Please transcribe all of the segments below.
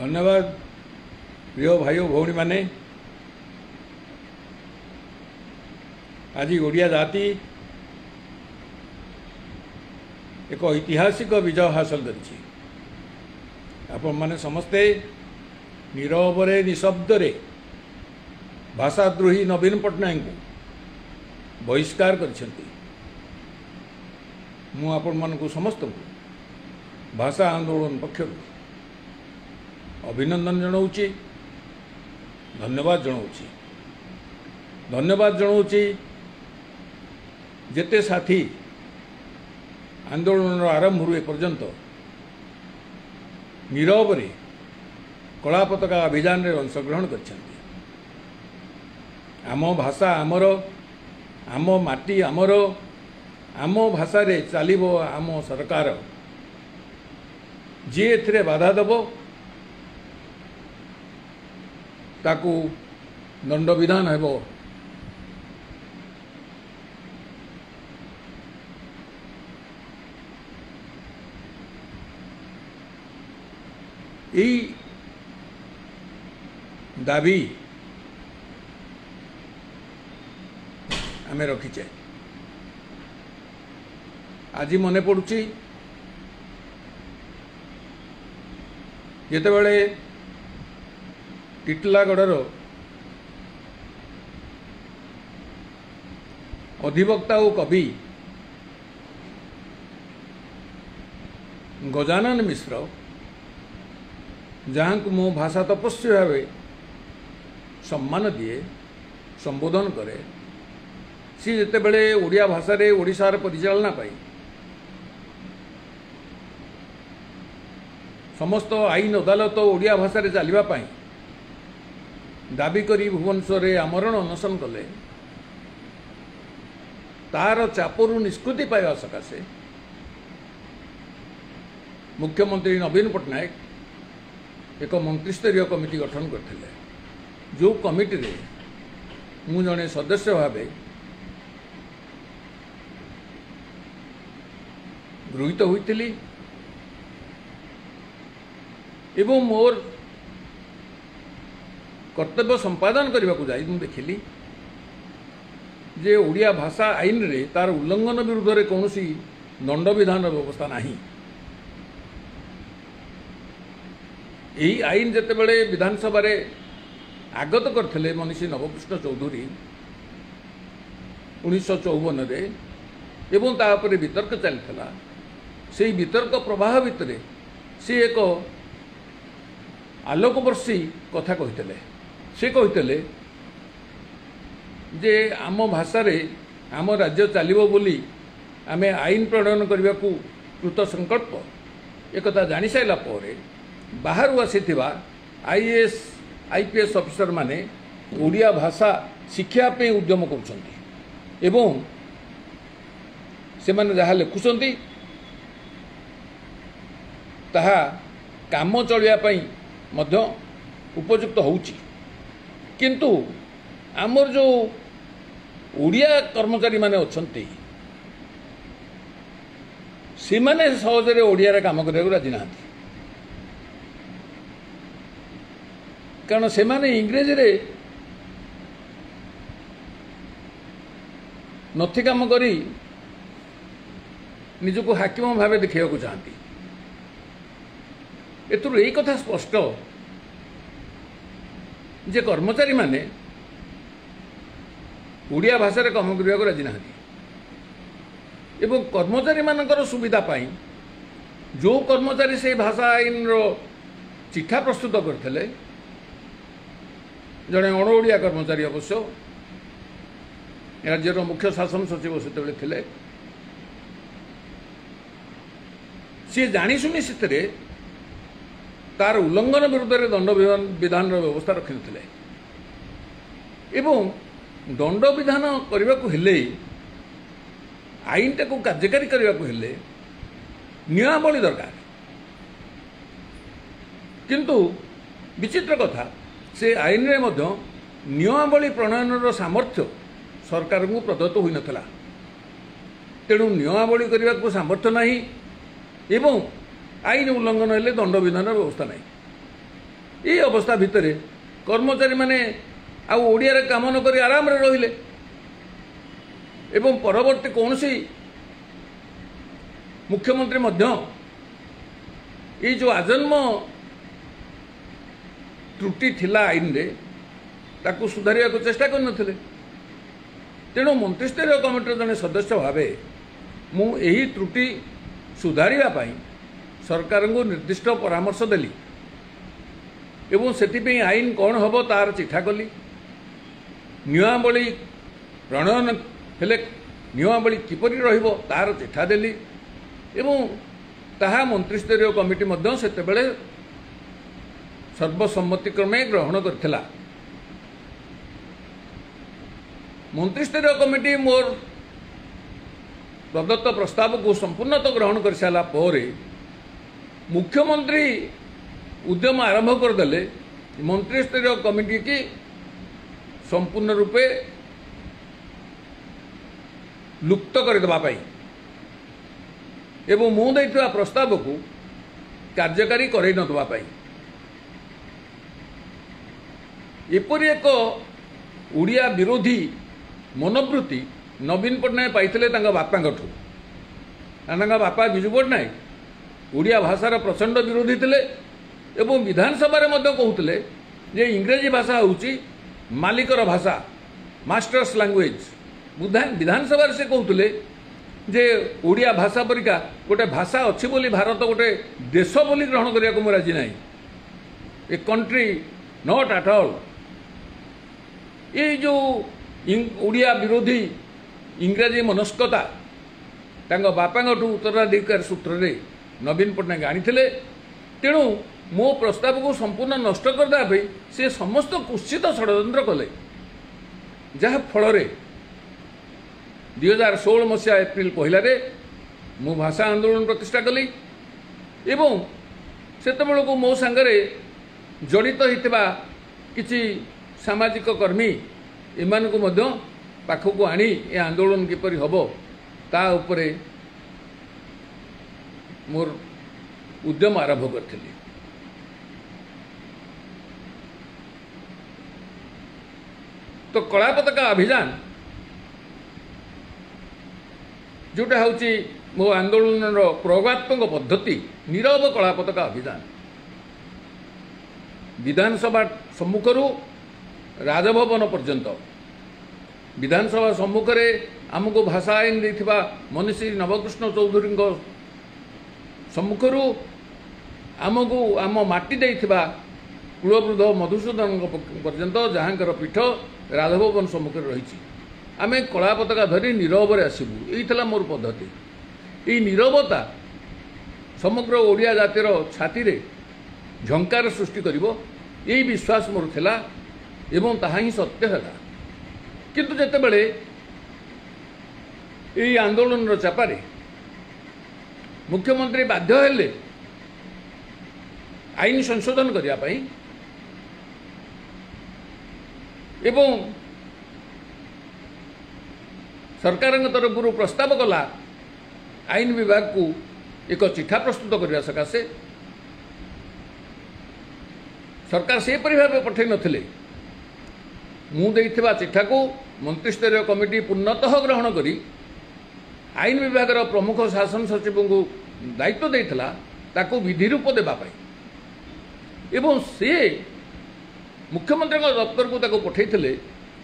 धन्यवाद प्रिय भाई भौणी माने। आज ओडिया जाति एक ऐतिहासिक विजय हासिल करिछि। आपण माने समस्ते नीरवरे निशब्दरे भाषाद्रोही नवीन पट्टनायक को बहिष्कार करिसेंती। मु आपण मानकु समस्त भाषा आंदोलन पक्षर अभिनंदन जनाऊँची, धन्यवाद जनाऊँची। धन्यवाद जनाऊँची जेते साथी आंदोलन आरंभ हुए पर्यंत नीरवरे कला पताका अभियान रे अंशग्रहण करछंती। आम भाषा आमर, आम माटी आमर, आम भाषा रे चलिबो आम सरकार। जी एथिरे बाधा देबो ताकू दंड विधान हेबो। यही दाबी आमे रखीचे। आज मने पड़ुची जेतेबेले टिटलागढ़ अधिवक्ता और कवि गजानन मिश्र जहाँ को मो भाषा तपस्वी भाव सम्मान दिए, संबोधन करे, सी जितेबले ओडिया भाषा रे ओडिशार परिचालना पाई समस्त आईन अदालत ओडिया भाषा रे चलिबा पाई दाबी करी भुवनेश्वर आमरण अनशन कले। तार चापरू निष्कृति पाइबा सकाशे मुख्यमंत्री नवीन पट्टनायक एक मंत्रिस्तरीय कमिटी गठन करथिले। जो कमिटी रे मु जने सदस्य भावे गृहीत होइतिली एवं मोर कर्तव्य संपादन करने को जाई देखिली जे ओडिया भाषा आईन रे तार उल्लंघन विरुद्ध रे कौनसी दंड विधान व्यवस्था नहीं। यही आईन जेतेबेले विधानसभा रे आगत करथिले मनीषी नवकृष्ण चौधरी 1954 रे एवं तापर वितर्क चलता। से वितर्क प्रवाह भितर से एक आलोकवर्षी कथा कहितले। से कहितले जे आम भाषा रे आम राज्य चलिबो बोली आमे आईन प्रणयन करने को कृत संकल्प एक जानी सारा पर बाहर आसीथिबा आईएएस आईपीएस ऑफिसर माने ओडिया भाषा शिक्षा पे उद्यम करुछंती एवं से माने जहाँ लिखुछंती ताहा काम चलिया पई मध्य उपयुक्त होउची। किंतु आमर जो ओडिया कर्मचारी माने अछंती से माने सहजरे ओडिया रे काम करने को राजी नाहंती। कारण से माने इंग्रेजी रे नथी काम करी निजको हाकिम भावे देखिया को चाहती। एतुर यही कथा स्पष्ट जे कर्मचारी माने ओडिया भाषा रे काम करने को राजी नाहंती एवं कर्मचारी मानकर सुविधा पाई जो कर्मचारी से भाषा आईन रो चिठा प्रस्तुत करथिले जड़े अण ओडिया कर्मचारी अवश्य राज्यर मुख्य शासन सचिव से थिले। सी जानी सुनी से तार उल्लंघन विरुद्ध रे दंड विधान व्यवस्था रखि नथिले एवं दंड विधान करने को हेले आईन टाक कार्यकारी करने को हेले नियमावली दरकार। किंतु विचित्र कथा से आईन रे मध्य नियमावली प्रणयन सामर्थ्य सरकार को प्रदत्त होई नथला। तेणु नियमावली करने को सामर्थ्य नहीं एवं आईन उल्लंघन हेले दंड विधान व्यवस्था नहीं। ये अवस्था भितर कर्मचारी माने आ ओडिया रे काम न करी आराम रे रहिले एवं परवर्ती कौन सी मुख्यमंत्री मध्य ये जो आजन्म त्रुटि थिला आईन रे ताकू सुधारिया को चेष्टा कर नथिले। तेणु मंत्रिस्तरीय कमिटीर जने सदस्य भावे मु एही त्रुटि सुधारिया पाई सरकार को निर्दिष्ट परामर्श देली एवं सेतिपई आईन कौन हबो तार चिठा कली नियमावली प्रणयन हेले नियमावली किपरि रहिबो तार चिठा देली एवं ताहा मंत्रिस्तरीय कमिटी मध्य सेतेबेले सर्वसम्मतिक्रमे ग्रहण करथिला। मंत्रिस्तरीय कमिटी मोर प्रदत्त प्रस्ताव को संपूर्ण तो ग्रहण कर सारा पर मुख्यमंत्री उद्यम आरंभ करदे मंत्रिस्तरीय कमिटी की संपूर्ण रूपे लुप्त करदेवाई एवं मु देइथिबा प्रस्ताव को कार्यकारी करई नदवाई एपरि एक ओडिया विरोधी मनोवृत्ति नवीन पट्टनायक पाइथिले तांका बापाठू तांका बापा विजु पट्टनायक ओडिया भाषार प्रचंड विरोधी थिले एवं विधानसभा कहते जे इंग्रेजी भाषा होउची मालिकर भाषा मास्टर्स लैंग्वेज विधानसभा से कहते जे ओडिया भाषा परिका गोटे भाषा अच्छी बोली भारत गोटे देश बोली ग्रहण करने को राजी ना a country not at all ये जो ओडिया विरोधी इंग्राजी मनस्कता तांको बापाठू उत्तराधिकार सूत्र रे नवीन पट्टनायक आनी तेणु मो प्रस्ताव को संपूर्ण नष्ट करदे से समस्त कुत्सित षड्यंत्र कले जहाँ फल 2016 मसीहा एप्रिल पहला मु भाषा आंदोलन प्रतिष्ठा कली एवं सेतबेल को मो सांगरे जड़ित होता किसी सामाजिक कर्मी एमान को मध्य पाखक आनी ए आंदोलन किपरि हबो ता उपरे मोर उद्यम आरंभ करथिली। तो कला पताका अभियान जोटा हूँ मो आंदोलन प्रयोगात्मक पद्धति नीरव कला पताका अभियान विधानसभा सम्मुखर राजभवन पर्यंत विधानसभा सम्मुखें आमको भाषा आईन देथिबा मनीषी नवकृष्ण चौधरी सम्मुखर आमको आम माटी देथिबा कुलवृद्ध मधुसूदन पर्यंत जहाँकर पीठ राजभवन सम्मुखें रही आमे कला पताका धरी नीरव आसबू यही मोर पद्धति ये नीरवता समग्र ओडिया जातिर छाती रे झंकार सृष्टि करिवो यही विश्वास मोर थिला एवं ताहा ही सत्य है। किंतु जेतेबेले यही आंदोलन चापारे मुख्यमंत्री बाध्य हेले आईन संशोधन करिया पई एवं सरकार तरफ प्रस्ताव कला आईन विभाग को एक चिठा प्रस्तुत करने सकाशे सरकार से भाव पठे नथिले मु देइथिबा चिठा को मंत्रिस्तरीय कमिटी पूर्णतः ग्रहण करी आईन विभाग प्रमुख शासन सचिव को दायित्व देइथिला ताको विधि रूप देबा पाई एवं से मुख्यमंत्री दफ्तर को ताको पठेइथिले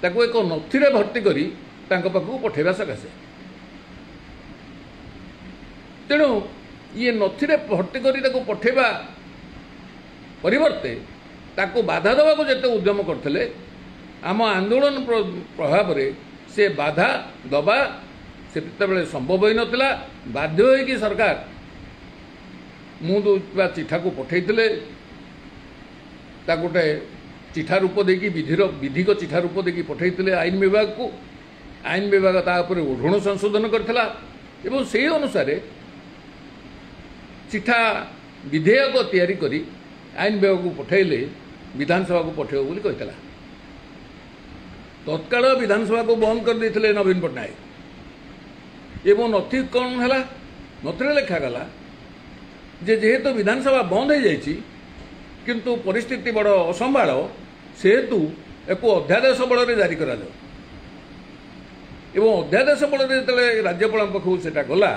ताको एक नथिरे भर्ती करी तांको पाखु पठेबा सकाशे तेणु ये नथिरे भर्ती करी ताको पठेबा परिवर्ते ताको बाधा देवा को जेते उद्यम करथिले आम आंदोलन प्रभाव रे से बाधा दबा से संभव हो नथिला बाध्य होई कि सरकार मु दो चिठा को पठेइथिले ता गोटे चिठा रूप देकी विधिक चिठा रूप देकी पठेइथिले आईन विभाग को आईन विभाग तापर ओढ़ण संशोधन करथिला एवं से अनुसार चिठा विधेयक तैयारी करी आईन विभाग को पठेले विधानसभा को पठेब बोली कहितला तत्काल विधानसभा को बंद कर देथिले नवीन पट्टनायक एवं नथि कौन है नथिरे लिखागला जेहेतु विधानसभा बंद हो जाइए किंतु परिस्थिति बड़ असंभाल सेहेतु एक अध्यादेश बल जारी करा एवं अध्यादेश बल जो राज्यपाल पाखक से गला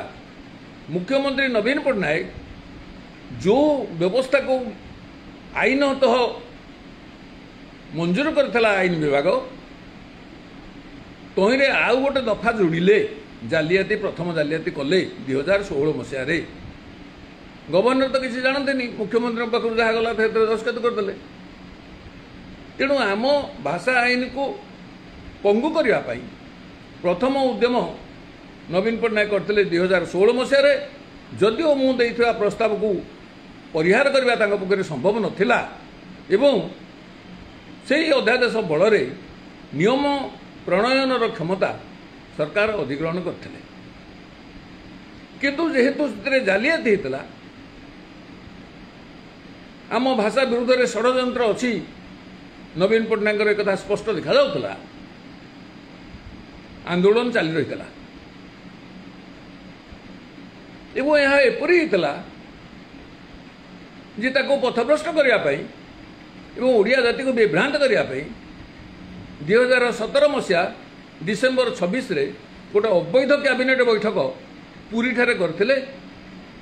मुख्यमंत्री नवीन पट्टनायक जो व्यवस्था को आईनतः मंजूर करथिला आईन विभाग तहिरे आउ गोटे दफा जोड़िले जालियाती प्रथम जालियाती कले 2016 मसीह गवर्नर तो किसी जानते मुख्यमंत्री पाखक जहाँ गला दस्तखत करदे तेणु आम भाषा आईन को पंगु करने प्रथम उद्यम नवीन पट्टनायक करते 2016 मसीह जदिओ मुझे प्रस्ताव को परिहार करने पक्षे संभव नथिला एवं से अध्यादेश बल नियम प्रणयन क्षमता सरकार अधिग्रहण करते किंतु जेहेतु जालियाती होता आम भाषा विरुद्ध में षड्यंत्र अच्छी नवीन पट्टनायक एक कथा स्पष्ट देखा जाउथला आंदोलन चली रही एवं यह एपरी होता जे ताको पथभ्रष्ट करने एवं ओडिया जाति को विभ्रांत करने 2017 मसीहा डिसेम्बर 26 रे गोटे अवैध कैबिनेट बैठक पुरी ठारे करथिले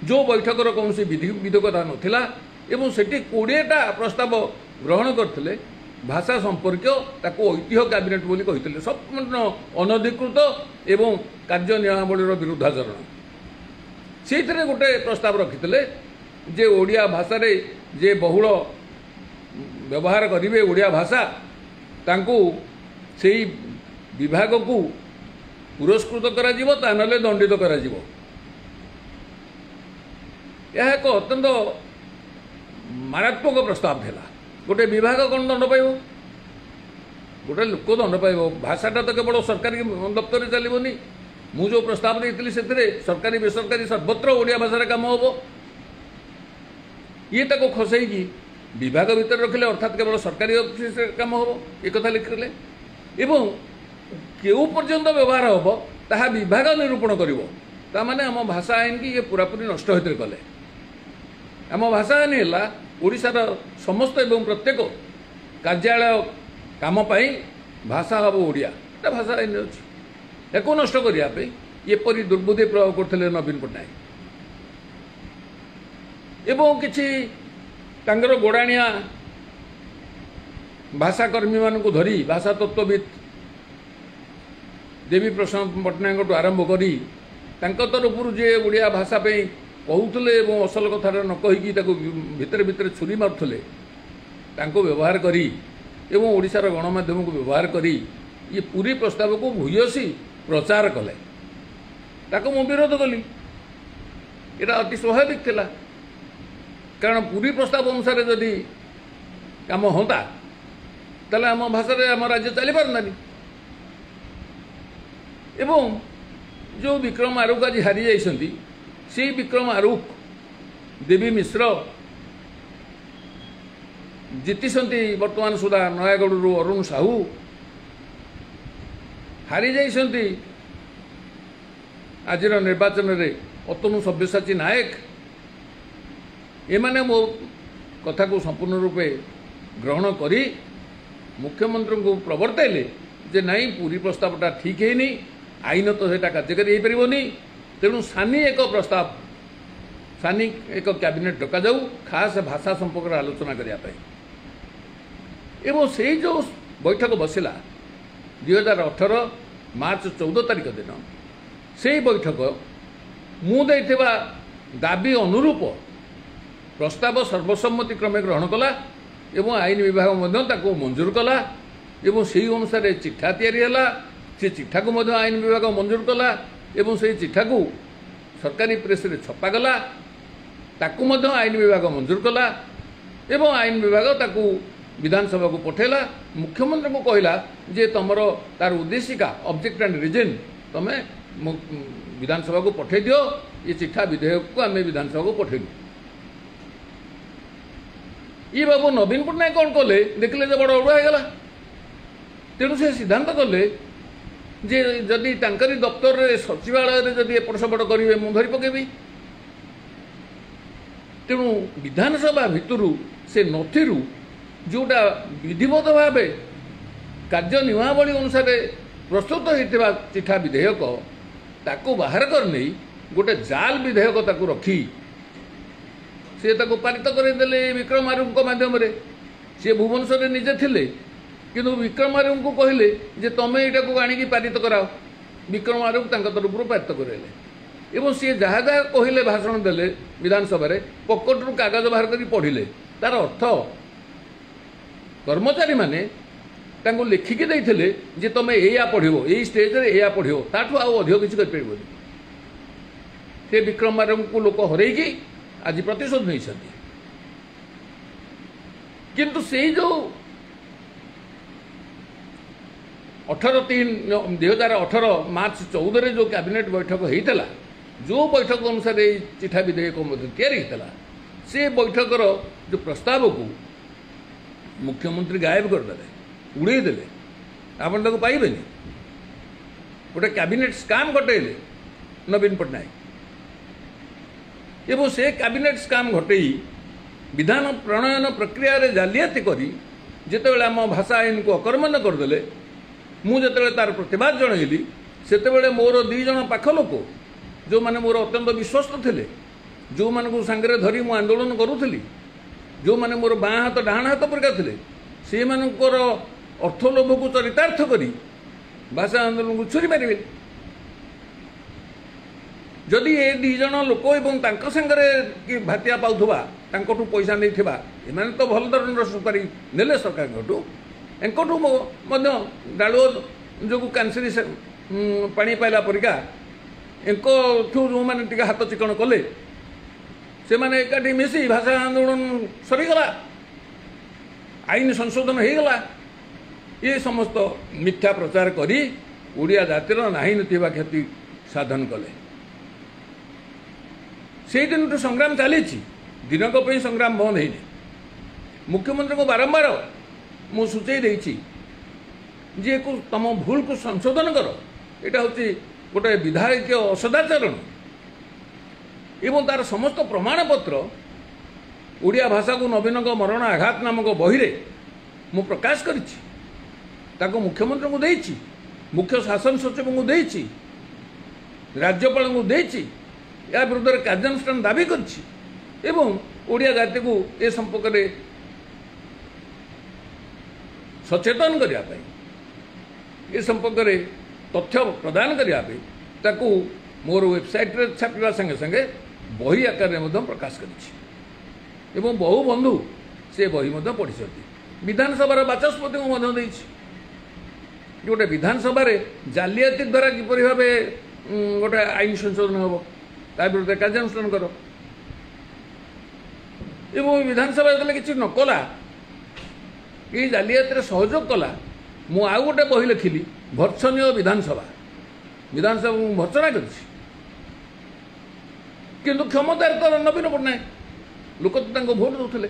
जो बैठकर कौन विधेयकता नथिला एवं सेठी 20टा प्रस्ताव ग्रहण करथिले भाषा संपर्क ताको ऐतिह्य कैबिनेट बोली कहिथिले संपूर्ण अनधिकृत एवं कार्य नियमावलीर विरुद्धाचरण से गोटे प्रस्ताव रखिथिले जे ओडिया भाषा रे जे बहुल व्यवहार करिवे ओडिया भाषा तांको सेही विभाग को पुरस्कृत करा जिवो ता नले दंडित करा जिवो यह एक अत्यंत मारात्मक प्रस्ताव थिला गोटे विभाग कौन दंड पाइब गोटे लोक दंड पाइब भाषाटा तो केवल सरकारी दफ्तर चलोनी मु जो प्रस्ताव देती से सरकारी बेसरकारी सर्वत्र ओडिया भाषा काम हम ये ताको खसई विभाग भितर रखिले अर्थात केवल सरकारी ऑफिस काम हम एक कथा लिखिले एवं केउ पर्यंत व्यवहार हम ताहा विभाग निरूपण करिवो ता माने आम भाषा आईन की ये पूरापूरी नष्ट होते कले आम भाषा आईन है ओडिशार समस्त एवं प्रत्येक कार्यालय काम पाई भाषा हम ओडिया भाषा आईन अच्छी या नष्ट करने एपरी दुर्बुद्धि प्रयोग करते नवीन पट्टनायक एवं किछि तांगर गोड़ाणिया भाषाकर्मी मान को धरी भाषा तत्वविद देवी प्रसाद पट्टनायक आरंभ करी तरफ जे ओडिया भाषा कहूले असल कथा न कहीकि भितर भितर छुरी मारुले व्यवहार करी एवं ओडिशार गणमाध्यम को व्यवहार करी ये पूरी प्रस्ताव को भूयसी प्रचार कले ताको मु विरोध कली एटा अति स्वाभाविक थिला कारण पूरी प्रस्ताव अनुसार जदि काम होता ताले आम भाषा आम राज्य चली पारनानी एवं जो विक्रम आरुख आज हारी जाइछंती से विक्रम आरुख देवी मिश्र जीतिसंती वर्तमान सुधा नयागढ़ अरुण साहू हारी जाइछंती आजिर निर्वाचन में अतनु सब्यसाची नायक एमाने मो कथा को संपूर्ण रूपे ग्रहण करी मुख्यमंत्री को प्रवर्ताइले जे नाई पूरी प्रस्तावटा ठीक है नहीं आईन तो सेटा कार्यकारी हो पारिबनी तेणु सानी एक प्रस्ताव सानी एक कैबिनेट डका जाऊ खास भाषा संपर्क आलोचना करने एवं से जो बैठक बसिला 2018 मार्च 14 तारिख दिन से बैठक मु देइथिबा दाबी अनुरूप प्रस्ताव सर्वसम्मति क्रमे ग्रहण कला एवं आईन विभाग मध्य ताको मंजूर कला एवं से अनुसार चिठा तैयारी हला से चिठा को मध्य आईन विभाग मंजूर कला एवं से चिठा को सरकारी प्रेस रे छपागला ताकू मध्य आईन विभाग मंजूर कला एवं आईन विभाग ताकू विधानसभा को पठेला मुख्यमंत्री को कहला जे तमरो तार उद्देशिका ऑब्जेक्ट एंड रीजन तमे विधानसभा को पठे दियो ये चिठा विधेयक को आम विधानसभा को पठेलु ये बाबू नवीन पट्टनायक कौन कले देखले जे बड़ अड़ुआ होगा तेणु से सिद्धांत कले जे जदि तांकरी दफ्तर रे सचिवालय रे जदि एपट सेपट करेंगे मु धरी पकेबी तेणु विधानसभा भितर से नथिरू जोटा विधिवत भाव कार्य नियमावली अनुसार प्रस्तुत होता चिठा विधेयक ताको बाहर कर नहीं गोटे जाल विधेयक ताको रखी सी पारित करदे विक्रम आर्य मध्यम सी भुवनेश्वर निजे थिले किंतु विक्रम आर्य को कहले जे तमें यहाँ को आणिकी पारित कराओ विक्रम आर्य तरफ पारित कराइले एवं सी जहाँ जहाँ कहले भाषण देले विधानसभा पकेटू कागज बाहर कर पढ़िले तार अर्थ कर्मचारी माने तांको लिखिकी देइथिले जे तमें एया पढ़िबो एई स्टेज रे एया पढ़िबो ताठू आउ अधिक किछि कर परिबोनी से विक्रम आर्य को लोक हरैकी आज प्रतिशोध नहीं सकती किंतु से जो 2018 मार्च 14 जो कैबिनेट बैठक होता जो बैठक अनुसार चिठा विधेयक या से बैठकर जो प्रस्ताव को मुख्यमंत्री गायब करदे उड़ेदे आपन ताको पाइबेनी गोटे कैबिनेट स्काम घटेले नवीन पट्टनायक एवं से कैबिनेट स्काम घटई विधान प्रणयन प्रक्रिया रे जालियाती करी जेतेबेले आम भाषा आईन को अकर्मण्य करदे मु जेतेबेले तार प्रतिवाद जनइली सेतेबेले मोर 2 जण पाख लोक जो माने मोर अत्यंत विश्वस्त थिले जो मानकु सांगरे धरी मु आंदोलन करूथली जो माने मोर बाँ हाथ डाहाण हाथ प्रकार थिले से मानकर अर्थलोभ को चरितार्थ करी भाषा आंदोलन को छुरी मारे जदि ए 2 जण लोक एवं तांको संगरे कि भातिया पाउथबा तांकोटू पैसा नहीं थिबा एमाने तो भल धरणर सुपारी नेले सरकारठू एंकोटू मध्य डालुओ जो कैंसरी पानी पाइला परिका एंकोठू जो माने टिका हाथ चिकन कले से माने एकाठी मिसी भाषा आंदोलन सरीगला आईन संशोधन हो गला ये समस्त मिथ्या प्रचार करी ओडिया जातिर नाही नथिबा क्षति साधन कले से दिन तो संग्राम चली दिनक संग्राम बंद है मुख्यमंत्री को बारंबार मु सूचई देछि जे को तम भूल को संशोधन कर यहाँ हूँ गोटे विधायक असदाचरण एवं तार समस्त प्रमाणपत्र ओडिया भाषा को नवीन मरण आघात नामक बही मु प्रकाश कर मुख्यमंत्री को देछि मुख्य शासन सचिव को देछि राज्यपाल को देछि या विरुद्ध कार्यानुष्ठान दाबी करछि एवं ओडिया जाति को ए संपर्क में सचेतन करने ए संपर्क में तथ्य प्रदान करने ताकू मोर वेबसाइट रे छापिवा संगे संगे बही आकार में प्रकाश कर बहु बंधु से बही पढ़ी विधानसभा बाचस्पति को गोटे विधानसभा जालियाती द्वारा किपरि भाव गोटे आईन संशोधन हम ता विरुद्ध कार्यानुष्ठान कर एवं विधानसभा जो किसी नकला ये जालियाती सहयोग कला मु आउ गोटे बही लिखिली भर्त्सनीय विधानसभा विधानसभा भर्त्सना कर किंतु क्षमतार तो नवीन पट्टनायक लोक तो भोट दौले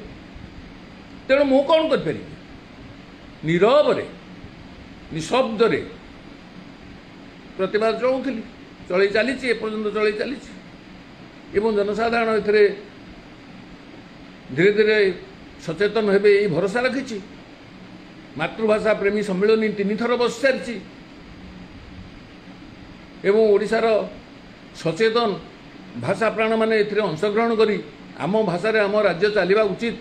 तेणु मु कौन कर नीरव निशब्द प्रतिवाद चलाऊली चल चली एपर्तंत चल चली जनसाधारण ए धीरे धीरे सचेतन हे भरोसा रखी मातृभाषा प्रेमी सम्मिलनी 3 थर बस सारी ओडिशार सचेतन भाषा प्राण माने एथिरे अंशग्रहण करी आम भाषा आम राज्य चलवा उचित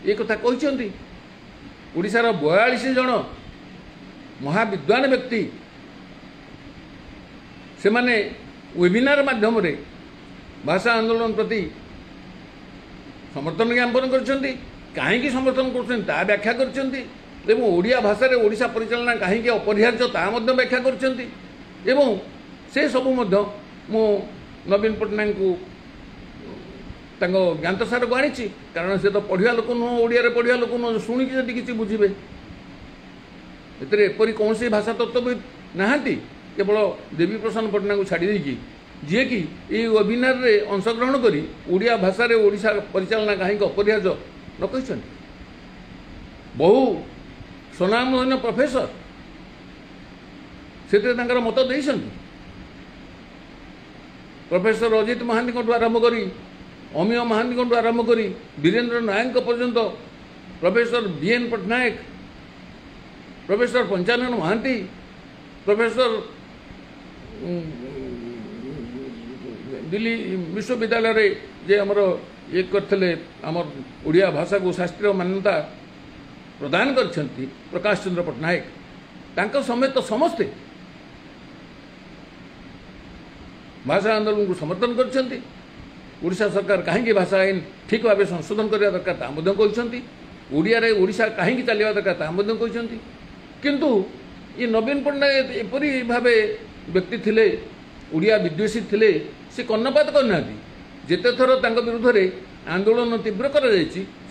ये कथा कहते ओडिशार 42 जन महाविद्वान व्यक्ति से माने वेबिनार माध्यम रे भाषा आंदोलन प्रति समर्थन ज्ञापन करछंती काहेकि समर्थन करछंती ता व्याख्या करछंती एवं ओडिया भाषा रे ओडिशा परिचालना काहेकि अपरिहार्य ता मध्य व्याख्या करछंती एवं से सबु मध्य मो नवीन पट्टनायक को तांको ज्ञातसार को आनी कारण से तो पढ़िया लोक नुह ओडिया रे पढ़िया लोक नुह शुणिकी जदि किसी बुझे एतरे एपरी कौन सी भाषा तत्वविद नहांती केवल देवी प्रसन्न पट्टनायक को छाड़ी देकी जी कि ये वेबिनार रे अंशग्रहण करी ओडिया भाषा रे ओडिशा परिचालना कहीं अपरिहार्य न कहते बहु स्वनामधन्य प्रोफेसर से मत देइछन्ति प्रोफेसर अजित महांती आरंभ करी अमीय महांती आरंभ कर वीरेन्द्र नायक पर्यंत professor BN Pattanayak professor Panchanan Mahanty professor Delhi विश्वविद्यालय जे आमर ये करते आमर ओडिया भाषा को शास्त्रीय मान्यता प्रदान करछंती प्रकाश चंद्र पट्टनायक तांको समेत समस्ते भाषा आंदोलन को समर्थन करछंती। ओडिशा सरकार कहीं भाषा आईन ठीक भाव संशोधन करने दरकार कहते ओडिया रे ओडिशा कहीं चलवा दरकार किंतु ये नवीन पट्टनायक एपरी भावे व्यक्ति थिले ओडिया विद्वेषी थिले से कर्णपात करना जिते थर विरुद्ध में आंदोलन तीव्र कर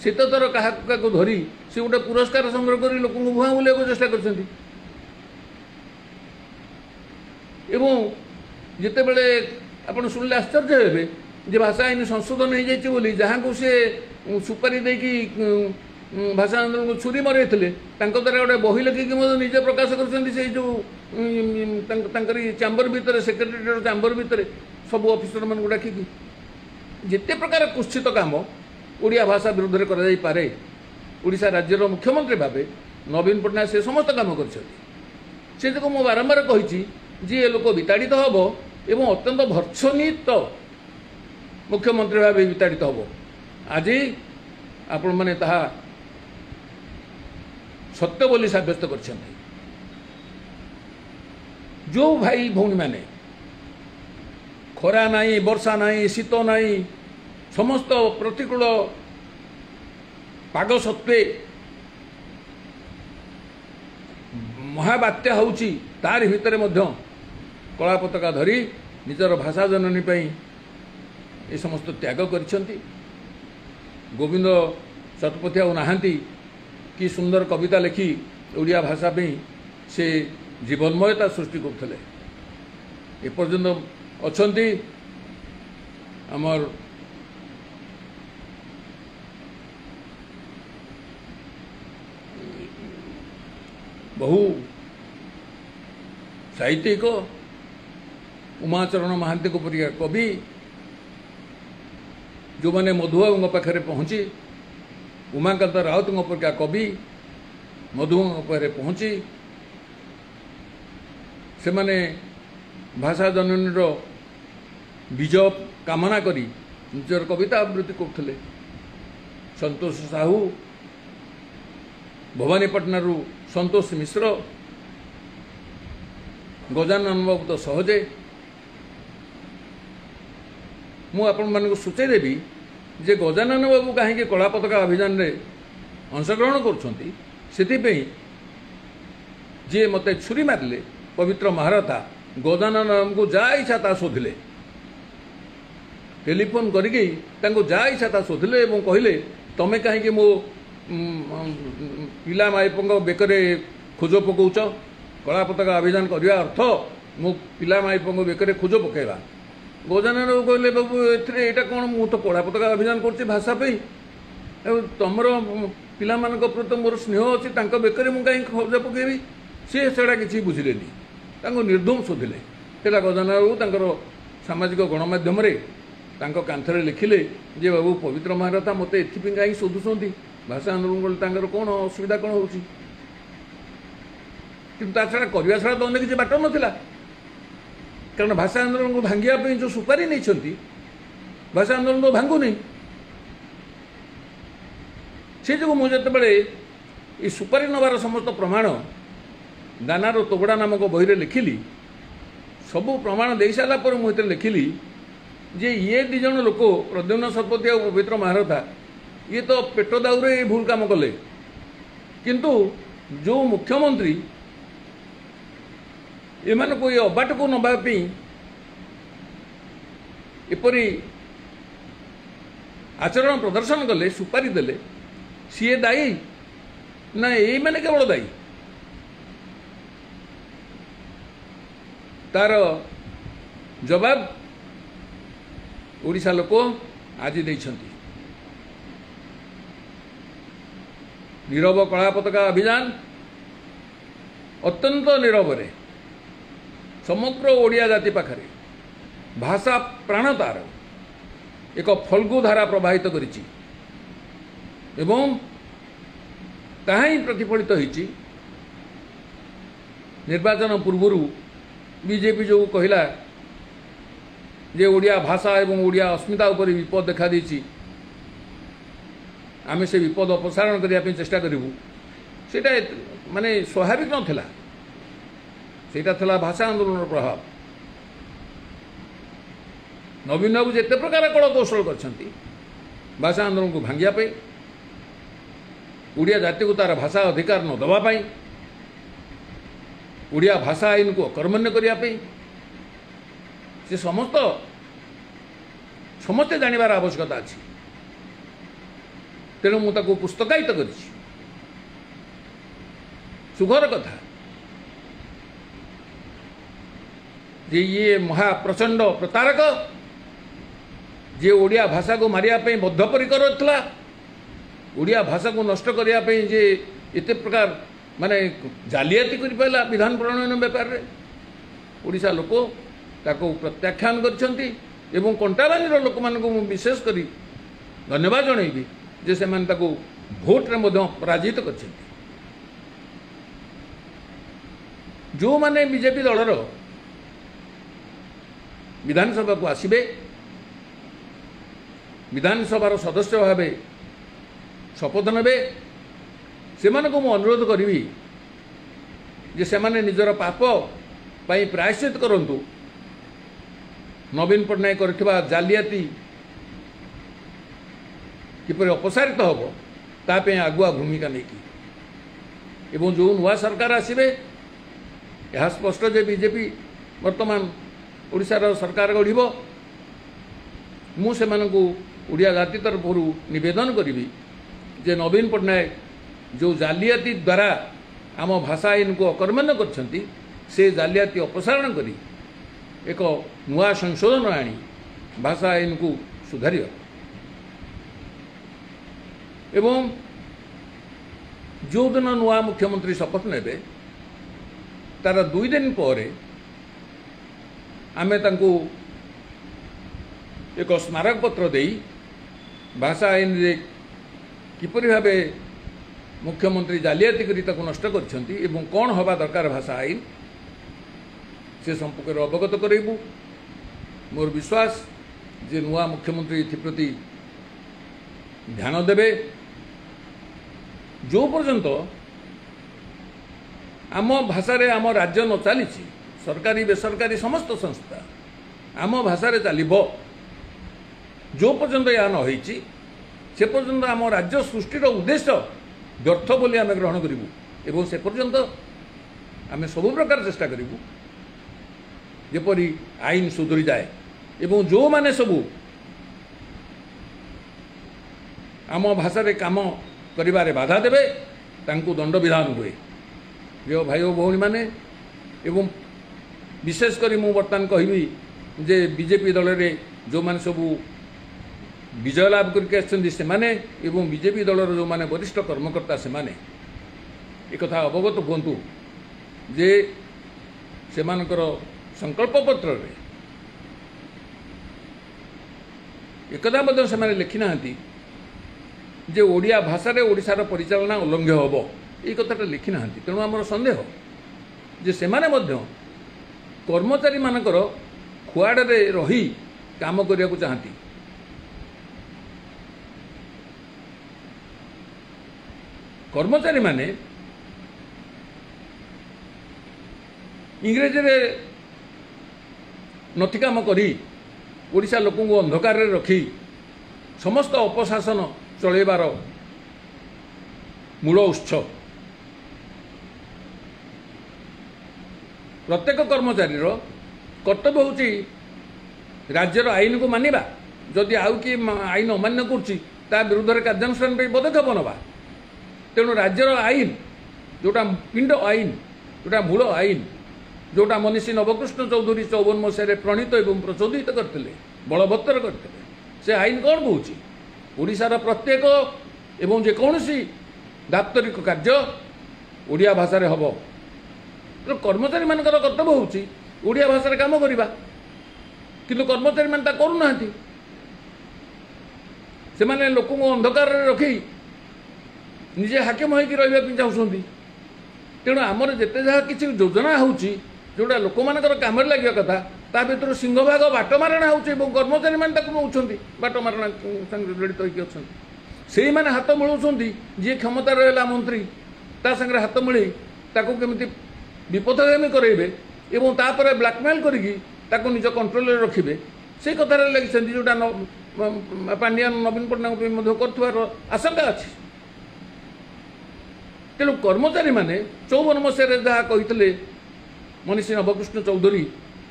सेत थर क्या धरी से गोटे पुरस्कार संग्रह कर लोक भुआ बुलाक चेष्टा कर जिते बड़े आपड़ शुणिले आश्चर्य हे जे भाषा आईन संशोधन हो जाए जहाँ को सी सुपारी देकी भाषा आंदोलन को छुरी मरे द्वारा गोटे बही लिखिकी निजे प्रकाश कर जो चैम्बर भितर सेक्रेटेरिएट चैम्बर भितर सब ऑफिसर मान को डाकिकी जिते प्रकार कुत्सित काम ओडिया भाषा विरुद्ध में करे ओडिशा राज्यर मुख्यमंत्री भाव नवीन पट्टनायक से समस्त काम कर जो मुझे बारंबार कही जी लोक विताड़ित हम एवं अत्यंत भर्त्सनीत मुख्यमंत्री भाव विताड़ित हम आज आपण मैंने सत्य बोली सब्यस्त कर जो भाई भौणी मैंने खरा नाई वर्षा नाई शीत नाई समस्त प्रतिकूल पाग सत्वे महाबात्या होउची तार भितर मध्य कला पताका धरी निजर भाषा जननी पई ए समस्त त्याग करिसंती। गोविंद शतपथी आउ नाहांती कि सुंदर कविता लिखि ओडिया भाषा पे से जीवनमयता सृष्टि करथिले एपर्यंत अछंती आमर बहु साहित्यिक उमाचरण महांती को परिया कवि जो मैंने मधुबाबू पाखे पहुँची उमाकांत राउत परिया कवि मधुबाबू पाखे पहुँची से माने भाषा जननीर विजय कामना करी निजर कविता आवृत्ति करते संतोष साहू भवानीपाटनारू संतोष मिश्र गजानन बाबू तो सहजे मुझे सूचाई देवी जे गजानन बाबू कहीं कला पताका अभियान में अंशग्रहण कर जे मते छुरी मारे पवित्र महारथा गजानन को जा इच्छा ता शोधिले टेलीफोन करके जा इच्छा ता शोधिले और कहले तमें कहीं मो पिला माइपों बेकरे खोज पकाउच कला पताका अभियान करने अर्थ मो पिला माइपों बेकरे खोज पकेवा गजानन बाबू कहले बाबू एटा कौन मु तो कला पताका अभियान कर भाषा तुम पिला प्रति मोर स्नेह अच्छी बेकरे मुझे कहीं खोज पकेबी सी से किसी बुझिले निर्धूम शोधिले गजानन बाबू सामाजिक गणमाध्यम कांथरे लिखिले जे बाबू पवित्र महारथा मत एथि कहीं शोधुंट भाषा आंदोलन कौन असुविधा कौन हो छड़ा करने छड़ा तो अनेक किसी बाट नाला कारण भाषा आंदोलन को भांगे जो सुपारी नहीं भाषा आंदोलन तो भांगुनी से जो मुझे ये सुपारी नवार समस्त प्रमाण गानार तोगड़ा नामक बही लिखिली सबू प्रमाण दे सारापर मुझे लिखिली जे ये दी जन लोक प्रद्युम्न शतपथी और पवित्र महारथा ये तो पेट दाउरे भूल काम कले किंतु जो मुख्यमंत्री एमान को ये अबाट को नवापी एपरी आचरण प्रदर्शन कले सुपारी देले सी दायी ना यही मैंने केवल दायी तार जवाब ओडिशा लोक आज देइछंती। नीरव कला पताका अभियान अत्यंत नीरव समग्र ओडिया जाति पाखरे भाषा प्राण तार एक फल्गु धारा प्रवाहित करिछि एवं ताहा ही प्रतिफलित होइछि। निर्वाचन पूर्व बीजेपी जो कहला जे ओडिया भाषा एवं ओडिया अस्मिता उपर विपद देखा देछि, आमे से विपद अपसारण करिया पे चेष्टा करिवु, सेटा माने स्वाभाविक नथिला। सेटा थला भाषा आंदोलन प्रभाव। नवीन बाबू जेते प्रकार कल कौशल करछंती भाषा आंदोलन को भांगिया पे, ओडिया जाति को तार भाषा अधिकार न दबा पाई, ओडिया भाषा आईन को अकर्मण्य करिया पे, से समस्ते जानिबार आवश्यकता अछि। तेणु मु ताको पुस्तकायित करिछि। सुघर कथा जे ये महाप्रचंड प्रतारक जे ओडिया भाषा को मारिया पे बद्धपरिकर थिला, ओडिया भाषा को नष्ट करिया पे जे एते प्रकार माने जालियाती करि पाइला विधान प्रणयन व्यापार रे, ओडिशा लोक ताको प्रत्याख्यान करछंती एवं कंटाबानी लोक मान को विशेष करी धन्यवाद जणैबी जे से मान ताको भोट रे मध्य पराजित करछंती। जो माने बीजेपी दलर विधानसभा को आसिबे, विधानसभार सदस्य भावे शपथ नेबे, सेमान को मु अनुरोध करी जे सेमाने निजर पाप पाई प्रायश्चित करंतु। नवीन पट्टनायक करथिबा जालियाती किपरि अपसारित होबो ता पे आगुआ भूमिका नेकी एवं जो नुआ सरकार आसिबे यह स्पष्ट जे बीजेपी वर्तमान ओडिशार सरकार गढ़िबो। मु सेमानकु ओडिया जाति तरफरु निवेदन करिवि जे नवीन पट्टनायक जो जालियाती द्वारा आम भाषा आईन को अकर्मण्य करछंती, से जालियाती अपसारण करी एक नुआ संशोधन आनी भाषा आईन को सुधारियो। एवं जो दिन नुआ मुख्यमंत्री शपथ नेबे तार 2 दिन पर आमे तांको एक स्मारक पत्र देई भाषा आईन रे किपरि भाबे मुख्यमंत्री जालियाती करी ताको नष्ट करछंती एवं कोन हवा दरकार भाषा आईन से संपर्क अवगत करेबू। मोर विश्वास जे नुआ मुख्यमंत्री एप्रति ध्यान देबे। जो पर्यंत आम भाषा रे आम राज्य न चली, सरकारी बेसरकारी समस्त संस्था आम भाषा रे चलिबो, जो पर्यंत या न होईची से पर्यंत आम राज्य सृष्टिर उद्देश्य व्यर्थ बोली आम ग्रहण करूँ एवं से पर्यंत आम सब प्रकार चेष्टा करूँ जेपरी आईन सुधरी जाए एवं जो माने सबू आम भाषा रे काम करिबारे बाधा देबे तांकु दंड विधान हुए। प्रिय भाई और भौणी माने एवं विशेष करी मु बर्तमान कहबी जे बीजेपी दल रे जो माने सबू विजय लाभ करके आछंदी से माने एवं बीजेपी दलर जो माने वरिष्ठ कर्मकर्ता से माने एक कथा अवगत हुंतु जे सेमानकर संकल्प पत्र रे एकदा मध्य से माने लिखि नांती जे ओडिया भाषा रे ओडिशार परिचालना उल्लंघ्य होबो, ए कथाटा लिखि नांती। तेणु आमर संदेह जे सेमाने मध्य कर्मचारी मानकर खुआड़ रे रही काम करिया को चाहती। कर्मचारी माने इंग्रेजी रे नथी काम करी ओडिशा लोक को अंधकार रे रखी समस्त अपशासन चलैबार मूल उत्स। प्रत्येक कर्मचारी कर्तव्य होची राज्यर आईन को मानिबा, जदि आउ कि आईन अमान्य करुच्ची ता विरुद्ध रे कार्यानुष्ठान पे पदक्षेप नबा। तेणु राज्यर आईन जोटा पिंड आईन जोटा मूल आईन जोटा मनीषी नवकृष्ण चौधरी 54 मसीह प्रणीत एवं प्रचोदित करते बलवत्तर करते से आईन कौन कहूँ ओडिशार प्रत्येक एवं जेकोसी दाप्तरिक कार्य ओडिया भाषा रे हबो। तो कर्मचारी मानकर कर्तव्य होची ओडिया भाषा रे काम करिबा, किंतु कर्मचारी मान ता करू नाहंती। ସେମାନେ ଲୋକଙ୍କୁ ଅନ୍ଧକାରରେ ରଖି ନିଜେ ହାକିମ ହୋଇକି ରହିବା ପାଇଁ ଚାହୁଁଛନ୍ତି। ତେଣୁ ଆମର ଯେତେ ଯାହା କିଛି ଯୋଜନା ହେଉଛି ଯେଉଁଟା ଲୋକମାନଙ୍କର କାମରେ ଲାଗିବା କଥା ତା ଭିତରୁ ସିଂହଭାଗ ବାଟମାରଣା ହେଉଛି ଏବଂ କର୍ମଚାରୀମାନେ ତାକୁ ନେଉଛନ୍ତି ବାଟମାରଣା ସାଙ୍ଗରେ ଜଡ଼ିତ ହୋଇକି ଅଛନ୍ତି। ସେଇମାନେ ହାତ ମିଳଉଛନ୍ତି ଯିଏ କ୍ଷମତାରେ ରହିଲା ମନ୍ତ୍ରୀ ତା ସାଙ୍ଗରେ ହାତ ମିଳେଇ ତାକୁ କେମିତି ବିପଦଗାମୀ କରାଇବେ ଏବଂ ତାପରେ ବ୍ଲାକମେଲ୍ କରିକି ତାକୁ ନିଜ କଣ୍ଟ୍ରୋଲରେ ରଖିବେ ସେଇ କଥାରେ ଲାଗିଛନ୍ତି, ଯେଉଁଟା ପାଣ୍ଡିଆନ ନବୀନ ପଟ୍ଟନାୟକ ପାଇଁ ମଧ୍ୟ କରୁଥିବାର ଆଶଙ୍କା ଅଛି। ତେଣୁ କର୍ମଚାରୀମାନେ 54 ମସିହାରେ ଯାହା କହିଥିଲେ ମନୀଷୀ ନବକୃଷ୍ଣ ଚୌଧୁରୀ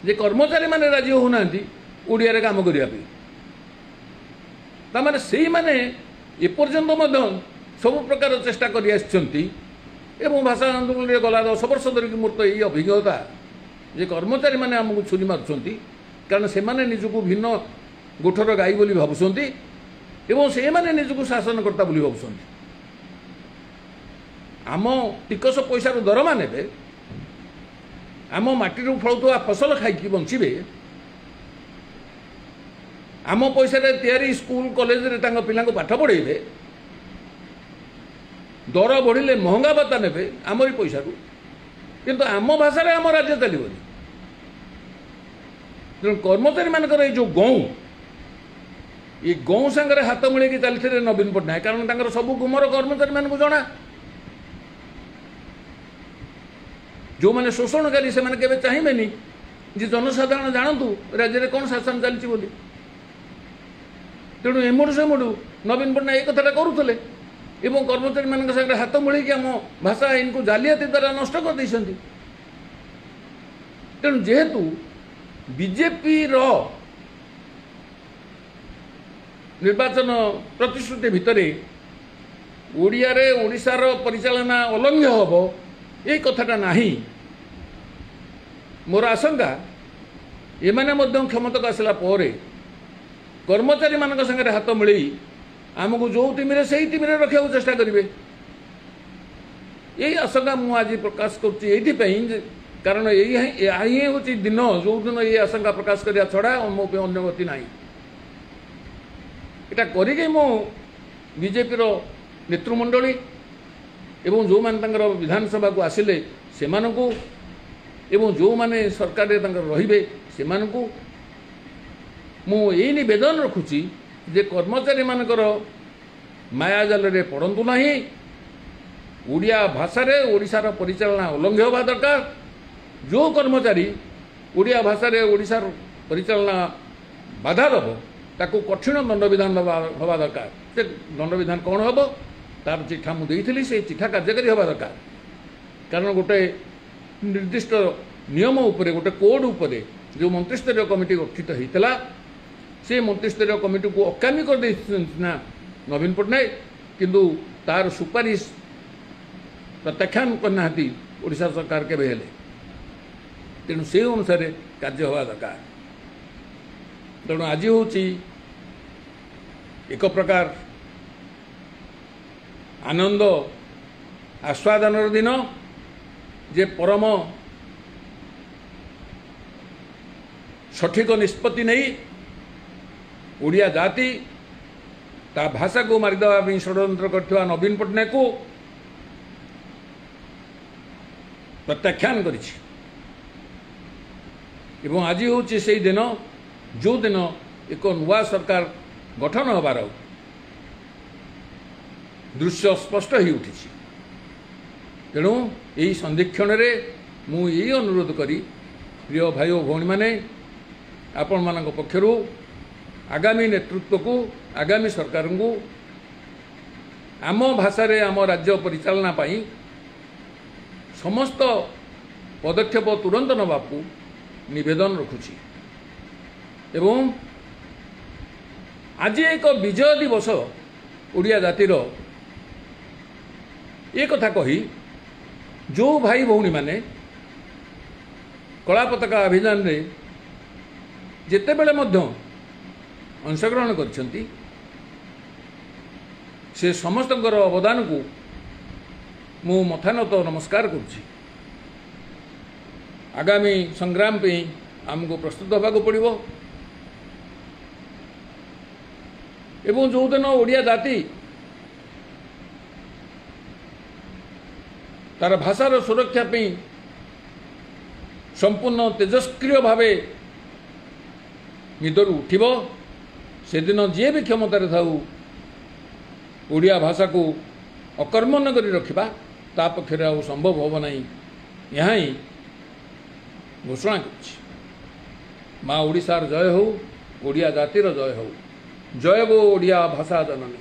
ଯେ କର୍ମଚାରୀମାନେ ରାଜି ହେଉନାହାନ୍ତି ଓଡ଼ିଆରେ କାମ କରିବା ପାଇଁ, ତାମାନେ ସେଇମାନେ ଏପର୍ଯ୍ୟନ୍ତ ମଧ୍ୟ ସବୁ ପ୍ରକାର ଚେଷ୍ଟା କରି ଆସିଛନ୍ତି ଏବଂ ଭାଷା ଆନ୍ଦୋଳନରେ ଗଲା 10 ବର୍ଷ ଧରିକି ମୋର ତ ଏଇ ଅଭିଜ୍ଞତା ଯେ କର୍ମଚାରୀମାନେ ଆମକୁ ଛୁରୀ ମାରୁଛନ୍ତି, କାରଣ ସେମାନେ ନିଜକୁ ଭିନ୍ନ ଗୋଠର ଗାଈ ବୋଲି ଭାବୁଛନ୍ତି ଏବଂ ସେମାନେ ନିଜକୁ ଶାସନକର୍ତ୍ତା ବୋଲି ଭାବୁଛନ୍ତି। ଆମ ଟିକସ ପଇସାରୁ ଦରମା ନେବେ, ଆମ ମାଟିରୁ ଫଳୁଥିବା ଫସଲ ଖାଇକି ବଞ୍ଚିବେ, ଆମ ପଇସାରେ ତିଆରି ସ୍କୁଲ କଲେଜରେ ତାଙ୍କ ପିଲାଙ୍କୁ ପାଠ ପଢ଼େଇବେ, ଦର ବଢ଼ିଲେ ମହଙ୍ଗା ଭତ୍ତା ନେବେ ଆମରି ପଇସାରୁ, କିନ୍ତୁ ଆମ ଭାଷାରେ ଆମ ରାଜ୍ୟ ଚାଲିବନି। ତେଣୁ କର୍ମଚାରୀମାନଙ୍କର ଏଇ ଯେଉଁ ଏ ଗୌ ସାଙ୍ଗରେ ହାତ ମିଳେଇକି ଚାଲିଥିଲେ ନବୀନ ପଟ୍ଟନାୟକ, କାରଣ ତାଙ୍କର ସବୁ ଗୁମର କର୍ମଚାରୀମାନଙ୍କୁ ଜଣା। ଯେଉଁମାନେ ଶୋଷଣକାରୀ ସେମାନେ କେବେ ଚାହିଁବେନି ଯେ ଜନସାଧାରଣ ଜାଣନ୍ତୁ ରାଜ୍ୟରେ କ'ଣ ଶାସନ ଚାଲିଛି ବୋଲି। ତେଣୁ ଏମୁଡ଼ୁ ସେମୁଡ଼ୁ ନବୀନ ପଟ୍ଟନାୟକ ଏ କଥାଟା କରୁଥିଲେ ଏବଂ କର୍ମଚାରୀମାନଙ୍କ ସାଙ୍ଗରେ ହାତ ମିଳେଇକି ଆମ ଭାଷା ଆଇନକୁ ଜାଲିଆତି ଦ୍ୱାରା ନଷ୍ଟ କରିଦେଇଛନ୍ତି। ତେଣୁ ଯେହେତୁ ବିଜେପିର ନିର୍ବାଚନ ପ୍ରତିଶ୍ରୁତି ଭିତରେ ଓଡ଼ିଆରେ ଓଡ଼ିଶାର ପରିଚାଳନା ଅଲଙ୍ଘ୍ୟ ହେବ এই কথাটা ନାହିଁ, ମୋର ଆଶଙ୍କା ଏମାନେ ମଧ୍ୟ କ୍ଷମତାକୁ ଆସିଲା ପରେ କର୍ମଚାରୀମାନଙ୍କ ସାଙ୍ଗରେ ହାତ ମିଳେଇ ଆମକୁ ଯେଉଁ ଟିମିରେ ସେଇ ଟିମିରେ ରଖିବାକୁ ଚେଷ୍ଟା କରିବେ। এই ଆଶଙ୍କା ମୁଁ ଆଜି ପ୍ରକାଶ କରୁଛି ଏଇଥିପାଇଁ ଯେ କାରଣ ଏହା ହିଁ ହେଉଛି ଦିନ ଯେଉଁଦିନ এই ଆଶଙ୍କା ପ୍ରକାଶ କରିବା ଛଡ଼ା ମୋ ପାଇଁ ଅନ୍ୟ ଗତି ନାହିଁ। এটা କରିକି ମୁଁ ବିଜେପିର ନେତୃମଣ୍ଡଳୀ ଏବଂ ଯେଉଁମାନେ ତାଙ୍କର ବିଧାନସଭାକୁ ଆସିଲେ ସେମାନଙ୍କୁ ଏବଂ ଯେଉଁମାନେ ସରକାରରେ ତାଙ୍କର ରହିବେ ସେମାନଙ୍କୁ ମୁଁ ଏଇ ନିବେଦନ ରଖୁଛି ଯେ କର୍ମଚାରୀମାନଙ୍କର ମାୟାଜାଲରେ ପଡ଼ନ୍ତୁ ନାହିଁ। ଓଡ଼ିଆ ଭାଷାରେ ଓଡ଼ିଶାର ପରିଚାଳନା ଉଲ୍ଲଂଘନ ହେବା ଦରକାର। ଯେଉଁ କର୍ମଚାରୀ ଓଡ଼ିଆ ଭାଷାରେ ଓଡ଼ିଶାର ପରିଚାଳନା ବାଧା ଦେବ ତାକୁ କଠିନ ଦଣ୍ଡବିଧାନ ହେବା ଦରକାର। ସେ ଦଣ୍ଡବିଧାନ କ'ଣ ହେବ ତାର ଚିଠା ମୁଁ ଦେଇଥିଲି, সেই ଚିଠା କାର୍ଯ୍ୟକାରୀ ହେବା ଦରକାର। କାରଣ ଗୋଟେ ନିର୍ଦ୍ଦିଷ୍ଟ ନିୟମ ଉପରେ ଗୋଟେ କୋଡ୍ ଉପରେ ଯେଉଁ ମନ୍ତ୍ରିସ୍ତରୀୟ କମିଟି ଗଠିତ ହୋଇଥିଲା ସେ ମନ୍ତ୍ରିସ୍ତରୀୟ କମିଟିକୁ ଅକାମୀ କରିଦେଇଛନ୍ତି ନା ନବୀନ ପଟ୍ଟନାୟକ, କିନ୍ତୁ ତାର ସୁପାରିଶ ପ୍ରତ୍ୟାଖ୍ୟାନ କରିନାହାନ୍ତି ଓଡ଼ିଶା ସରକାର କେବେ ହେଲେ। ତେଣୁ ସେ ଅନୁସାରେ କାର୍ଯ୍ୟ ହେବା ଦରକାର। ତେଣୁ ଆଜି ହେଉଛି ଏକ ପ୍ରକାର ଆନନ୍ଦ ଆସ୍ୱାଦନର ଦିନ ଯେ ପରମ ସଠିକ ନିଷ୍ପତ୍ତି ନେଇ ଓଡ଼ିଆ ଜାତି ତା ଭାଷାକୁ ମାରିଦେବା ପାଇଁ ଷଡ଼ଯନ୍ତ୍ର କରିଥିବା ନବୀନ ପଟ୍ଟନାୟକକୁ ପ୍ରତ୍ୟାଖ୍ୟାନ କରିଛି। ଏବଂ ଆଜି ହେଉଛି ସେହି ଦିନ ଯେଉଁଦିନ ଏକ ନୂଆ ସରକାର ଗଠନ ହେବାର ଦୃଶ୍ୟ ସ୍ପଷ୍ଟ ହୋଇ ଉଠିଛି। ତେଣୁ ଏହି ସନ୍ଧିକ୍ଷଣରେ ମୁଁ ଏହି ଅନୁରୋଧ କରି ପ୍ରିୟ ଭାଇ ଓ ଭଉଣୀମାନେ ଆପଣମାନଙ୍କ ପକ୍ଷରୁ ଆଗାମୀ ନେତୃତ୍ୱକୁ ଆଗାମୀ ସରକାରଙ୍କୁ ଆମ ଭାଷାରେ ଆମ ରାଜ୍ୟ ପରିଚାଳନା ପାଇଁ ସମସ୍ତ ପଦକ୍ଷେପ ତୁରନ୍ତ ନେବାକୁ ନିବେଦନ ରଖୁଛି। ଏବଂ ଆଜି ଏକ ବିଜୟ ଦିବସ ଓଡ଼ିଆ ଜାତିର ଏ କଥା କହି ଯେଉଁ ଭାଇ ଭଉଣୀମାନେ କଳା ପତାକା ଅଭିଯାନରେ ଯେତେବେଳେ ମଧ୍ୟ ଅଂଶଗ୍ରହଣ କରିଛନ୍ତି ସେ ସମସ୍ତଙ୍କର ଅବଦାନକୁ ମୁଁ ମଥାନତ ନମସ୍କାର କରୁଛି। ଆଗାମୀ ସଂଗ୍ରାମ ପାଇଁ ଆମକୁ ପ୍ରସ୍ତୁତ ହେବାକୁ ପଡ଼ିବ एवं जो दिन ओडिया जाति तार भाषार सुरक्षा संपूर्ण तेजस्क्रिय भाव निदर उठिब से दिन जी भी क्षमतार थाऊ ओडिया भाषा को अकर्मण्य कर रखा ता पक्षे आ संभव हम ना यहाँ ही घोषणा कर माँ ओडिशार जय हो ओडिया जातिर जय हो जय गो ओडिया भाषा जननी।